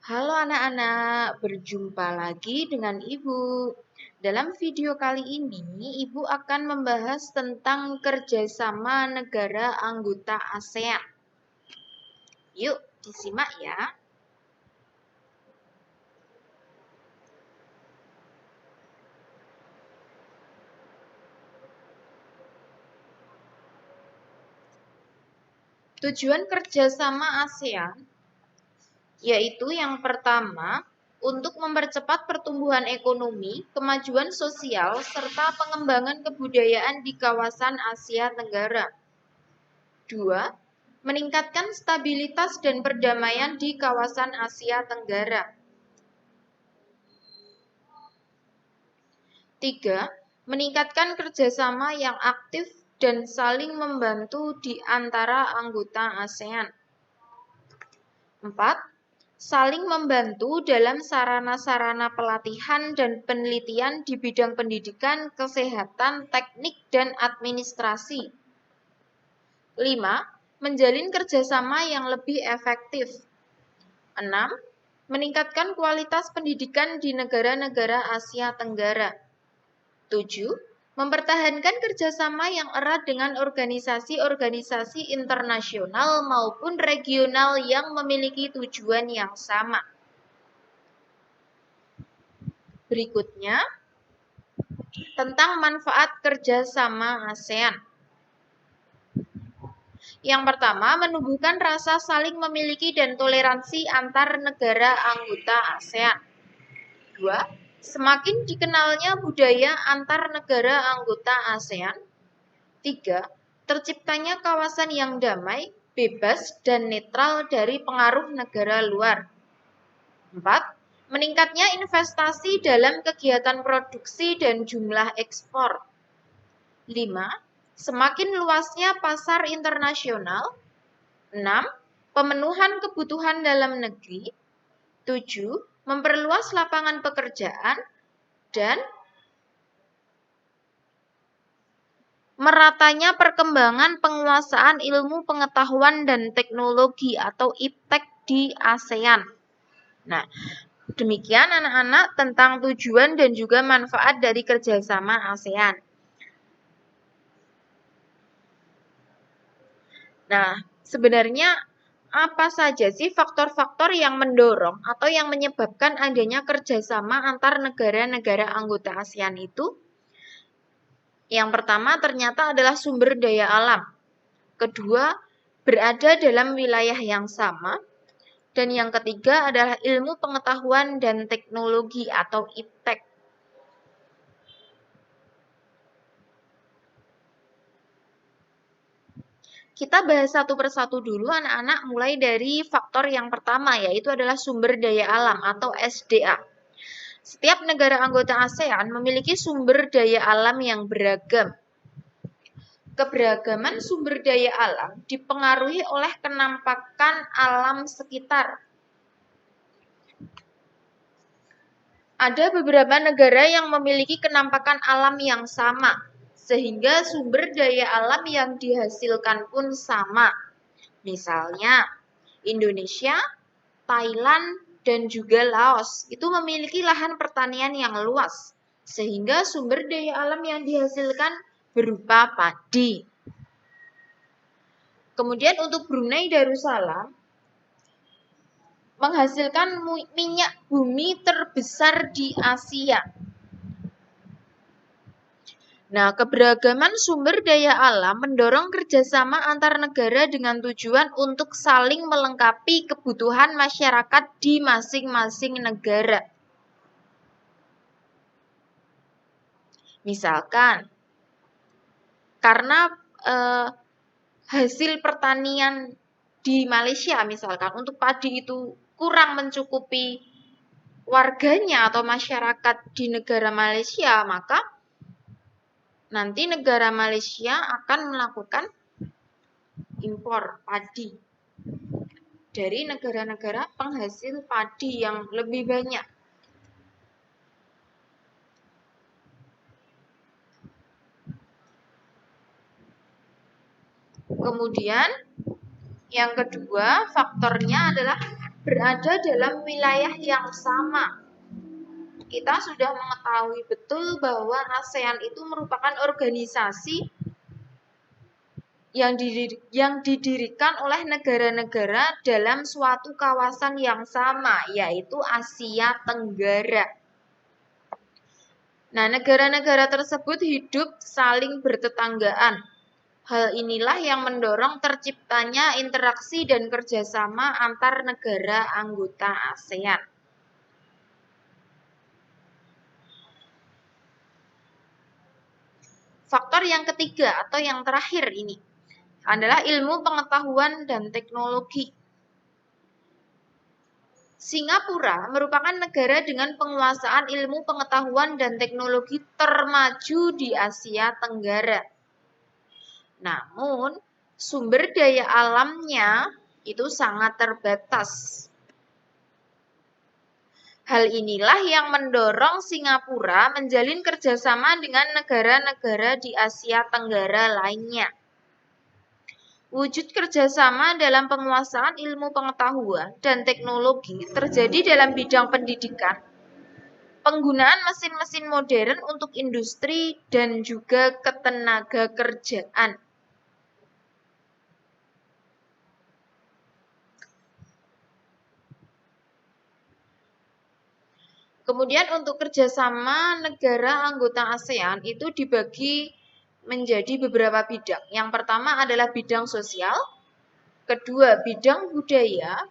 Halo anak-anak, berjumpa lagi dengan Ibu. Dalam video kali ini, Ibu akan membahas tentang kerjasama negara anggota ASEAN. Yuk, disimak ya. Tujuan kerjasama ASEAN yaitu yang pertama, untuk mempercepat pertumbuhan ekonomi, kemajuan sosial, serta pengembangan kebudayaan di kawasan Asia Tenggara. 2. Meningkatkan stabilitas dan perdamaian di kawasan Asia Tenggara. 3. Meningkatkan kerjasama yang aktif dan saling membantu di antara anggota ASEAN. 4. Saling membantu dalam sarana-sarana pelatihan dan penelitian di bidang pendidikan, kesehatan, teknik, dan administrasi. 5. Menjalin kerjasama yang lebih efektif. 6. Meningkatkan kualitas pendidikan di negara-negara Asia Tenggara. 7. Mempertahankan kerjasama yang erat dengan organisasi-organisasi internasional maupun regional yang memiliki tujuan yang sama. Berikutnya, tentang manfaat kerjasama ASEAN. Yang pertama, menumbuhkan rasa saling memiliki dan toleransi antar negara anggota ASEAN. 2. Semakin dikenalnya budaya antar negara anggota ASEAN. 3. Terciptanya kawasan yang damai, bebas, dan netral dari pengaruh negara luar. 4. Meningkatnya investasi dalam kegiatan produksi dan jumlah ekspor. 5. Semakin luasnya pasar internasional. 6. Pemenuhan kebutuhan dalam negeri. 7. Memperluas lapangan pekerjaan. Dan meratanya perkembangan penguasaan ilmu pengetahuan dan teknologi atau IPTEK di ASEAN. Nah, demikian anak-anak tentang tujuan dan juga manfaat dari kerjasama ASEAN. Nah, sebenarnya apa saja sih faktor-faktor yang mendorong atau yang menyebabkan adanya kerjasama antar negara-negara anggota ASEAN itu? Yang pertama ternyata adalah sumber daya alam. Kedua, berada dalam wilayah yang sama. Dan yang ketiga adalah ilmu pengetahuan dan teknologi atau IPTEK. Kita bahas satu persatu dulu anak-anak, mulai dari faktor yang pertama, yaitu adalah sumber daya alam atau SDA. Setiap negara anggota ASEAN memiliki sumber daya alam yang beragam. Keberagaman sumber daya alam dipengaruhi oleh kenampakan alam sekitar. Ada beberapa negara yang memiliki kenampakan alam yang sama, sehingga sumber daya alam yang dihasilkan pun sama. Misalnya, Indonesia, Thailand, dan juga Laos itu memiliki lahan pertanian yang luas, sehingga sumber daya alam yang dihasilkan berupa padi. Kemudian untuk Brunei Darussalam menghasilkan minyak bumi terbesar di Asia. Nah, keberagaman sumber daya alam mendorong kerjasama antar negara dengan tujuan untuk saling melengkapi kebutuhan masyarakat di masing-masing negara. Misalkan, karena hasil pertanian di Malaysia misalkan untuk padi itu kurang mencukupi warganya atau masyarakat di negara Malaysia, maka nanti negara Malaysia akan melakukan impor padi dari negara-negara penghasil padi yang lebih banyak. Kemudian yang kedua faktornya adalah berada dalam wilayah yang sama. Kita sudah mengetahui betul bahwa ASEAN itu merupakan organisasi yang didirikan oleh negara-negara dalam suatu kawasan yang sama, yaitu Asia Tenggara. Nah, negara-negara tersebut hidup saling bertetanggaan. Hal inilah yang mendorong terciptanya interaksi dan kerjasama antar negara anggota ASEAN. Faktor yang ketiga atau yang terakhir ini adalah ilmu pengetahuan dan teknologi. Singapura merupakan negara dengan penguasaan ilmu pengetahuan dan teknologi termaju di Asia Tenggara. Namun, sumber daya alamnya itu sangat terbatas. Hal inilah yang mendorong Singapura menjalin kerjasama dengan negara-negara di Asia Tenggara lainnya. Wujud kerjasama dalam penguasaan ilmu pengetahuan dan teknologi terjadi dalam bidang pendidikan, penggunaan mesin-mesin modern untuk industri, dan juga ketenaga kerjaan. Kemudian untuk kerjasama negara anggota ASEAN itu dibagi menjadi beberapa bidang. Yang pertama adalah bidang sosial, kedua bidang budaya,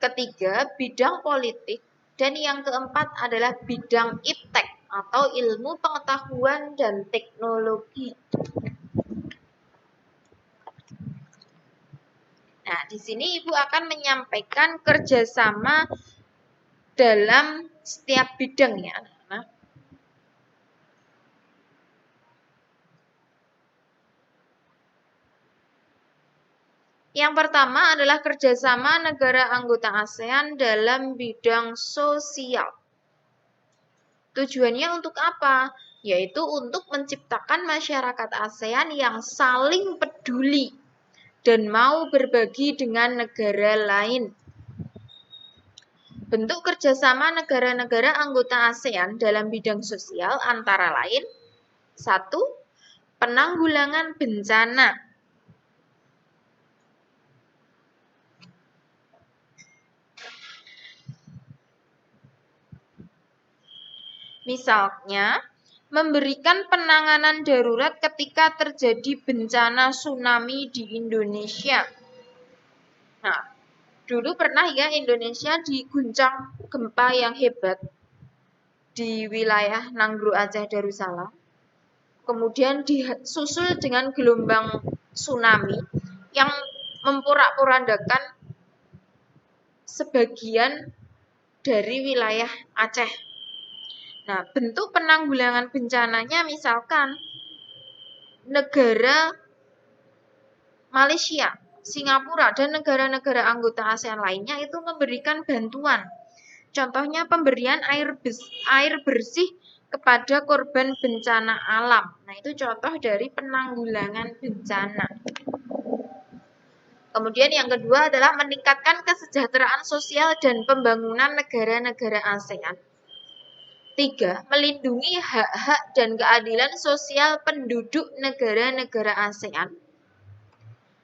ketiga bidang politik, dan yang keempat adalah bidang iptek atau ilmu pengetahuan dan teknologi. Nah, di sini Ibu akan menyampaikan kerjasama dalam setiap bidang ya. Nah, yang pertama adalah kerjasama negara anggota ASEAN dalam bidang sosial. Tujuannya untuk apa? Yaitu untuk menciptakan masyarakat ASEAN yang saling peduli dan mau berbagi dengan negara lain. Bentuk kerjasama negara-negara anggota ASEAN dalam bidang sosial antara lain: 1. Penanggulangan bencana. Misalnya, memberikan penanganan darurat ketika terjadi bencana tsunami di Indonesia. Nah, dulu pernah ya Indonesia diguncang gempa yang hebat di wilayah Nanggro Aceh Darussalam. Kemudian disusul dengan gelombang tsunami yang memporak-porandakan sebagian dari wilayah Aceh. Nah, bentuk penanggulangan bencananya misalkan negara Malaysia, Singapura, dan negara-negara anggota ASEAN lainnya itu memberikan bantuan. Contohnya pemberian air bersih kepada korban bencana alam. Nah, itu contoh dari penanggulangan bencana. Kemudian yang kedua adalah meningkatkan kesejahteraan sosial dan pembangunan negara-negara ASEAN. 3. Melindungi hak-hak dan keadilan sosial penduduk negara-negara ASEAN.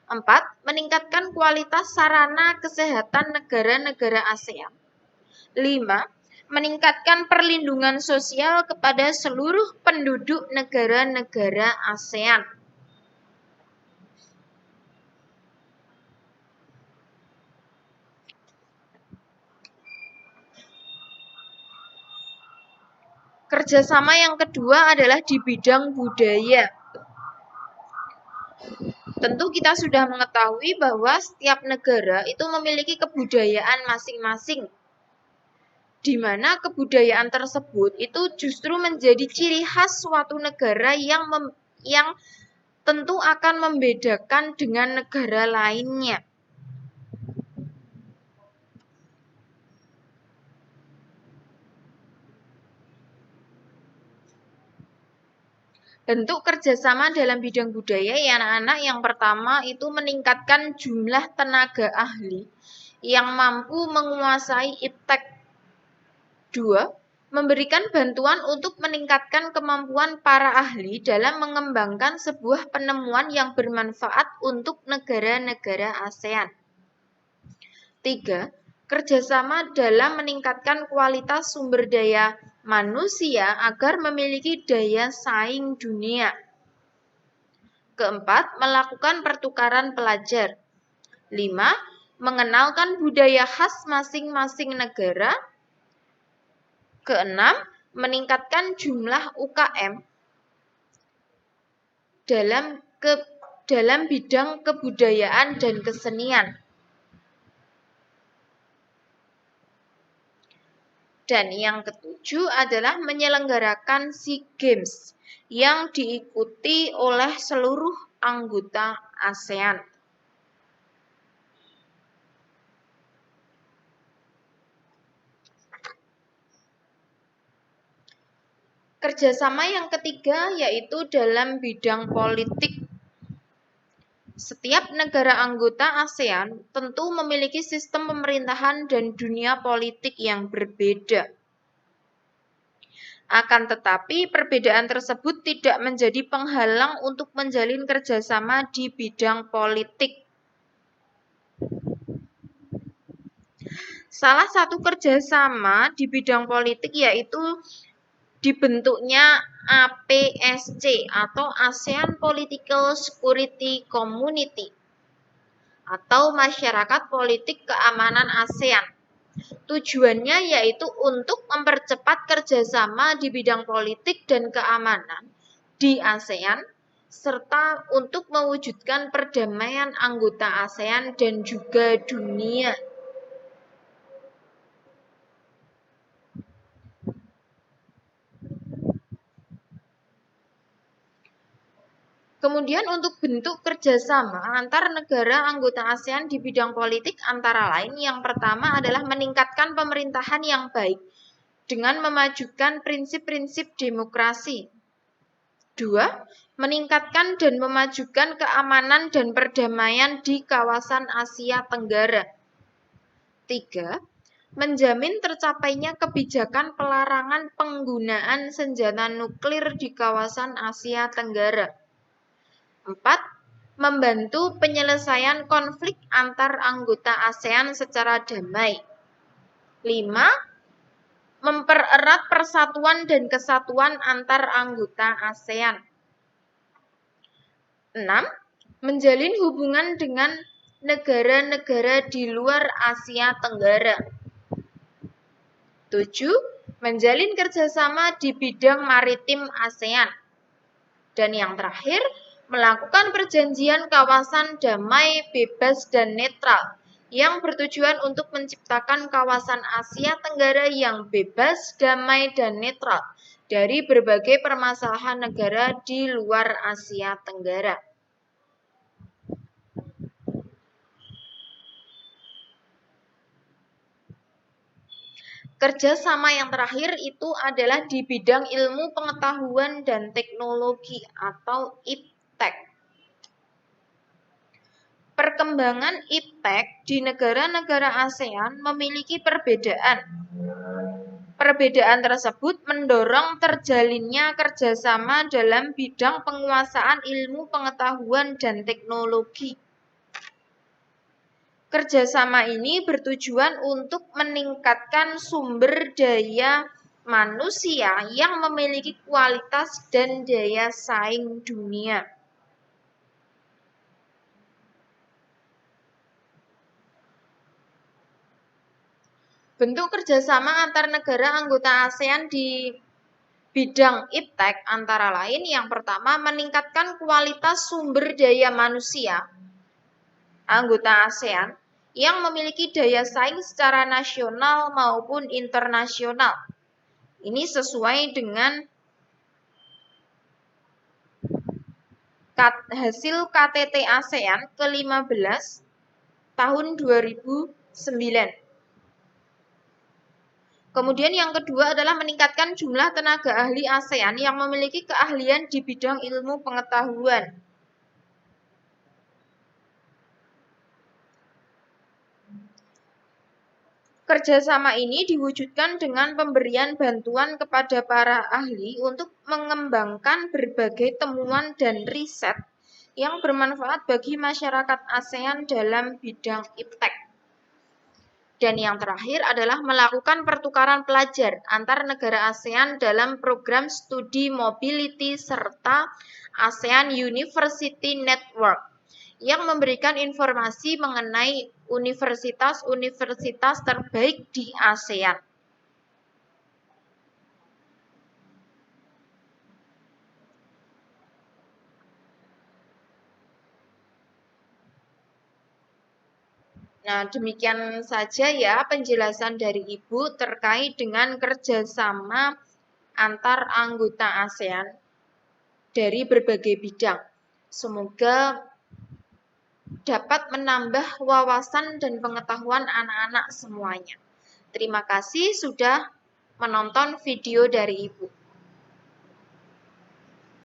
4. Meningkatkan kualitas sarana kesehatan negara-negara ASEAN. 5. Meningkatkan perlindungan sosial kepada seluruh penduduk negara-negara ASEAN. Kerjasama yang kedua adalah di bidang budaya. Tentu kita sudah mengetahui bahwa setiap negara itu memiliki kebudayaan masing-masing, di mana kebudayaan tersebut itu justru menjadi ciri khas suatu negara yang tentu akan membedakan dengan negara lainnya. Bentuk kerjasama dalam bidang budaya ya anak-anak, yang pertama itu meningkatkan jumlah tenaga ahli yang mampu menguasai iptek. 2. Memberikan bantuan untuk meningkatkan kemampuan para ahli dalam mengembangkan sebuah penemuan yang bermanfaat untuk negara-negara ASEAN. 3. Kerjasama dalam meningkatkan kualitas sumber daya manusia agar memiliki daya saing dunia. Keempat, melakukan pertukaran pelajar. 5. Mengenalkan budaya khas masing-masing negara. Keenam, meningkatkan jumlah UKM dalam bidang kebudayaan dan kesenian. Dan yang ketujuh adalah menyelenggarakan SEA Games yang diikuti oleh seluruh anggota ASEAN. Kerjasama yang ketiga yaitu dalam bidang politik. Setiap negara anggota ASEAN tentu memiliki sistem pemerintahan dan dunia politik yang berbeda. Akan tetapi, perbedaan tersebut tidak menjadi penghalang untuk menjalin kerjasama di bidang politik. Salah satu kerjasama di bidang politik yaitu dibentuknya APSC atau ASEAN Political Security Community atau Masyarakat Politik Keamanan ASEAN. Tujuannya yaitu untuk mempercepat kerjasama di bidang politik dan keamanan di ASEAN serta untuk mewujudkan perdamaian anggota ASEAN dan juga dunia. Kemudian untuk bentuk kerjasama antar negara anggota ASEAN di bidang politik antara lain yang pertama adalah meningkatkan pemerintahan yang baik dengan memajukan prinsip-prinsip demokrasi. 2. Meningkatkan dan memajukan keamanan dan perdamaian di kawasan Asia Tenggara. 3. Menjamin tercapainya kebijakan pelarangan penggunaan senjata nuklir di kawasan Asia Tenggara. 4. Membantu penyelesaian konflik antar anggota ASEAN secara damai. 5. Mempererat persatuan dan kesatuan antar anggota ASEAN. 6. Menjalin hubungan dengan negara-negara di luar Asia Tenggara. 7. Menjalin kerjasama di bidang maritim ASEAN. Dan yang terakhir, melakukan perjanjian kawasan damai, bebas, dan netral yang bertujuan untuk menciptakan kawasan Asia Tenggara yang bebas, damai, dan netral dari berbagai permasalahan negara di luar Asia Tenggara. Kerjasama yang terakhir itu adalah di bidang ilmu pengetahuan dan teknologi atau IPTEK. Perkembangan IPTEK di negara-negara ASEAN memiliki perbedaan. Perbedaan tersebut mendorong terjalinnya kerjasama dalam bidang penguasaan ilmu pengetahuan dan teknologi. Kerjasama ini bertujuan untuk meningkatkan sumber daya manusia yang memiliki kualitas dan daya saing dunia. Bentuk kerjasama antar negara anggota ASEAN di bidang IPTEK antara lain yang pertama meningkatkan kualitas sumber daya manusia anggota ASEAN yang memiliki daya saing secara nasional maupun internasional. Ini sesuai dengan hasil KTT ASEAN ke-15 tahun 2009. Kemudian yang kedua adalah meningkatkan jumlah tenaga ahli ASEAN yang memiliki keahlian di bidang ilmu pengetahuan. Kerjasama ini diwujudkan dengan pemberian bantuan kepada para ahli untuk mengembangkan berbagai temuan dan riset yang bermanfaat bagi masyarakat ASEAN dalam bidang iptek. Dan yang terakhir adalah melakukan pertukaran pelajar antar negara ASEAN dalam program studi mobility serta ASEAN University Network yang memberikan informasi mengenai universitas-universitas terbaik di ASEAN. Nah, demikian saja ya penjelasan dari Ibu terkait dengan kerjasama antar anggota ASEAN dari berbagai bidang. Semoga dapat menambah wawasan dan pengetahuan anak-anak semuanya. Terima kasih sudah menonton video dari Ibu.